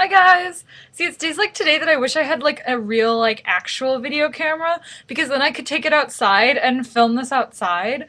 Hi guys! See, it's days like today that I wish I had like a real like actual video camera because then I could take it outside and film this outside.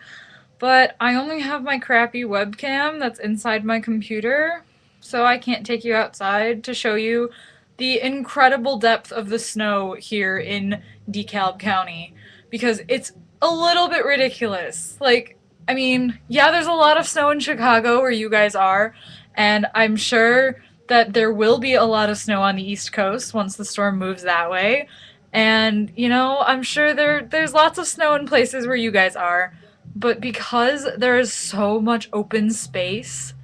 But I only have my crappy webcam that's inside my computer, so I can't take you outside to show you the incredible depth of the snow here in DeKalb County because it's a little bit ridiculous. I mean, yeah, there's a lot of snow in Chicago where you guys are, and I'm sure that there will be a lot of snow on the East Coast once the storm moves that way. And, I'm sure there's lots of snow in places where you guys are, but because there is so much open space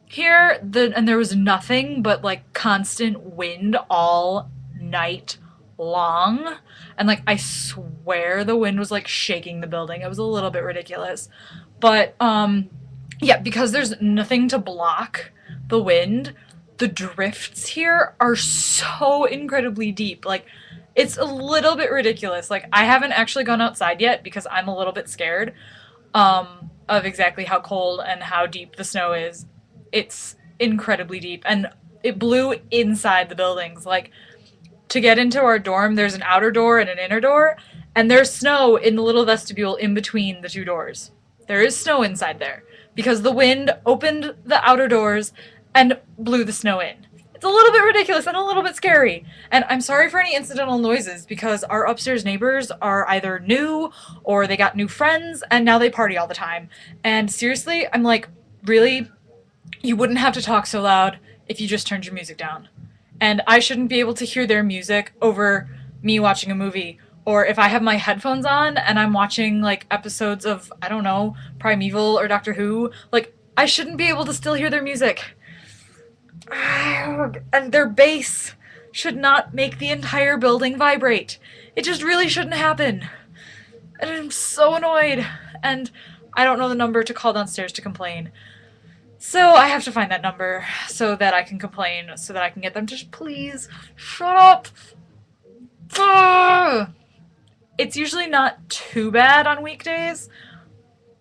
here, and there was nothing but like constant wind all night long, and like I swear the wind was like shaking the building. It was a little bit ridiculous. But yeah, because there's nothing to block the wind, the drifts here are so incredibly deep. Like it's a little bit ridiculous. Like I haven't actually gone outside yet because I'm a little bit scared of exactly how cold and how deep the snow is. It's incredibly deep, and it blew inside the buildings. Like to get into our dorm, there's an outer door and an inner door, and there's snow in the little vestibule in between the two doors. There is snow inside there because the wind opened the outer doors and blew the snow in. It's a little bit ridiculous and a little bit scary. And I'm sorry for any incidental noises because our upstairs neighbors are either new or they got new friends and now they party all the time. And seriously, I'm like, really? You wouldn't have to talk so loud if you just turned your music down. And I shouldn't be able to hear their music over me watching a movie. Or if I have my headphones on and I'm watching like episodes of, I don't know, Primeval or Doctor Who, like I shouldn't be able to still hear their music. And their bass should not make the entire building vibrate. It just really shouldn't happen. And I'm so annoyed. And I don't know the number to call downstairs to complain. So I have to find that number so that I can complain, so that I can get them to please shut up. It's usually not too bad on weekdays.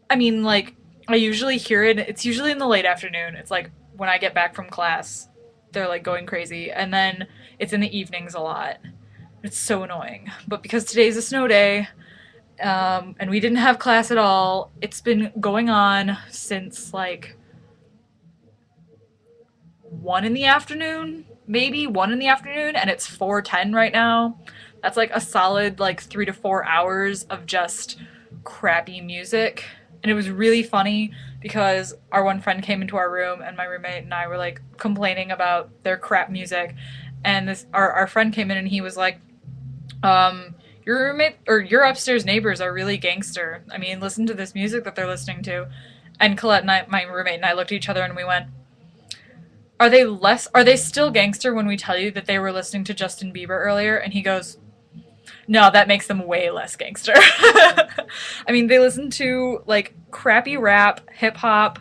I mean, like, I usually hear it. It's usually in the late afternoon. It's like when I get back from class, they're like going crazy. And then it's in the evenings a lot. It's so annoying. But because today's a snow day, and we didn't have class at all, it's been going on since like 1 in the afternoon, maybe 1 in the afternoon, and it's 4:10 right now. That's like a solid like 3 to 4 hours of just crappy music. And it was really funny because our one friend came into our room and my roommate and I were like complaining about their crap music. And our friend came in and he was like, your roommate or your upstairs neighbors are really gangster. I mean, listen to this music that they're listening to. And Colette and I, my roommate and I looked at each other and we went, are they still gangster when we tell you that they were listening to Justin Bieber earlier? And he goes, no, that makes them way less gangster. I mean, they listen to like crappy rap, hip hop,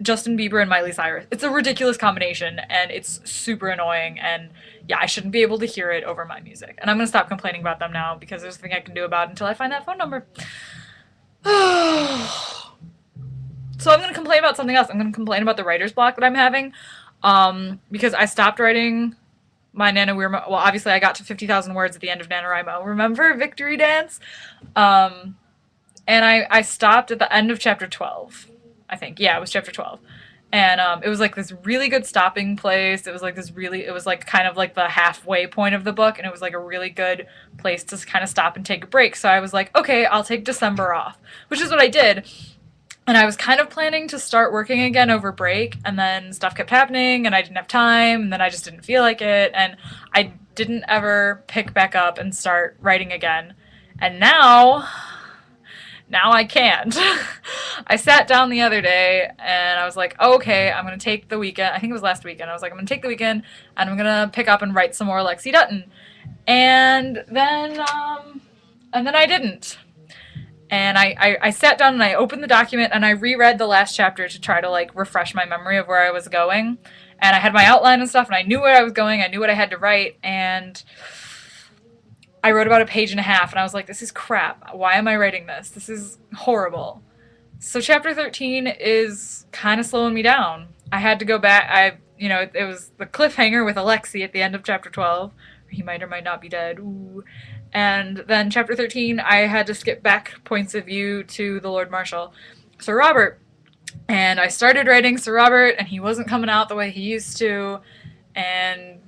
Justin Bieber and Miley Cyrus. It's a ridiculous combination and it's super annoying, and yeah, I shouldn't be able to hear it over my music. And I'm going to stop complaining about them now because there's nothing I can do about it until I find that phone number. So I'm going to complain about something else. I'm going to complain about the writer's block that I'm having. Because I stopped writing my NaNoWriMo. Well, obviously I got to 50,000 words at the end of NaNoWriMo. Remember Victory Dance? And I stopped at the end of chapter 12. I think. Yeah, it was chapter 12. And it was like this really good stopping place. It was like kind of like the halfway point of the book, and it was like a really good place to kind of stop and take a break. So I was like, okay, I'll take December off, which is what I did. And I was kind of planning to start working again over break, and then stuff kept happening, and I didn't have time, and then I just didn't feel like it, and I didn't ever pick back up and start writing again. And now I can't. I sat down the other day and I was like, oh, okay, I'm going to take the weekend. I think it was last weekend. I was like, I'm going to take the weekend and I'm going to pick up and write some more Lexi Dutton. And then I didn't. And I sat down and I opened the document and I reread the last chapter to try to like refresh my memory of where I was going. And I had my outline and stuff and I knew where I was going. I knew what I had to write. And I wrote about a page and a half, and I was like, this is crap. Why am I writing this? This is horrible. So chapter 13 is kind of slowing me down. I had to go back. you know, it was the cliffhanger with Alexei at the end of chapter 12. He might or might not be dead. Ooh. And then chapter 13, I had to skip back points of view to the Lord Marshal, Sir Robert. And I started writing Sir Robert, and he wasn't coming out the way he used to, and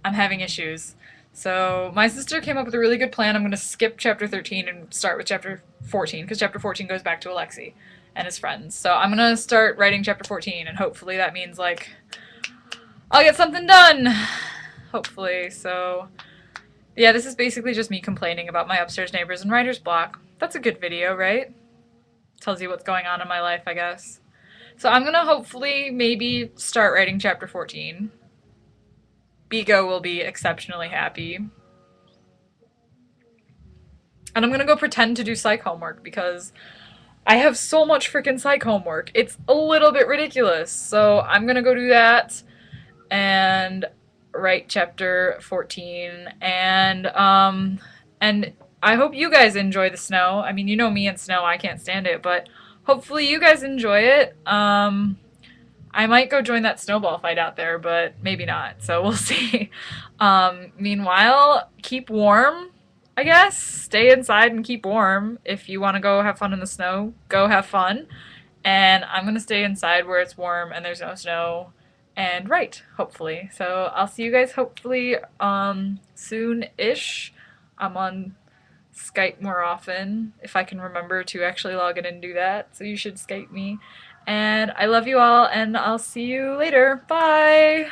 I'm having issues. So my sister came up with a really good plan. I'm going to skip chapter 13 and start with chapter 14, because chapter 14 goes back to Alexei and his friends. So I'm going to start writing chapter 14, and hopefully that means, like, I'll get something done! Hopefully, so... Yeah, this is basically just me complaining about my upstairs neighbors and writer's block. That's a good video, right? Tells you what's going on in my life, I guess. So I'm gonna hopefully maybe start writing chapter 14. Bigo will be exceptionally happy. And I'm gonna go pretend to do psych homework because I have so much freaking psych homework. It's a little bit ridiculous. So I'm gonna go do that and write chapter 14. And I hope you guys enjoy the snow. I mean, you know me and snow, I can't stand it, but hopefully you guys enjoy it. I might go join that snowball fight out there, but maybe not, so we'll see. Meanwhile, keep warm, I guess. Stay inside and keep warm. If you want to go have fun in the snow, go have fun. And I'm going to stay inside where it's warm and there's no snow and write, hopefully. So I'll see you guys hopefully soon-ish. I'm on Skype more often, if I can remember to actually log in and do that, so you should Skype me. And I love you all, and I'll see you later. Bye!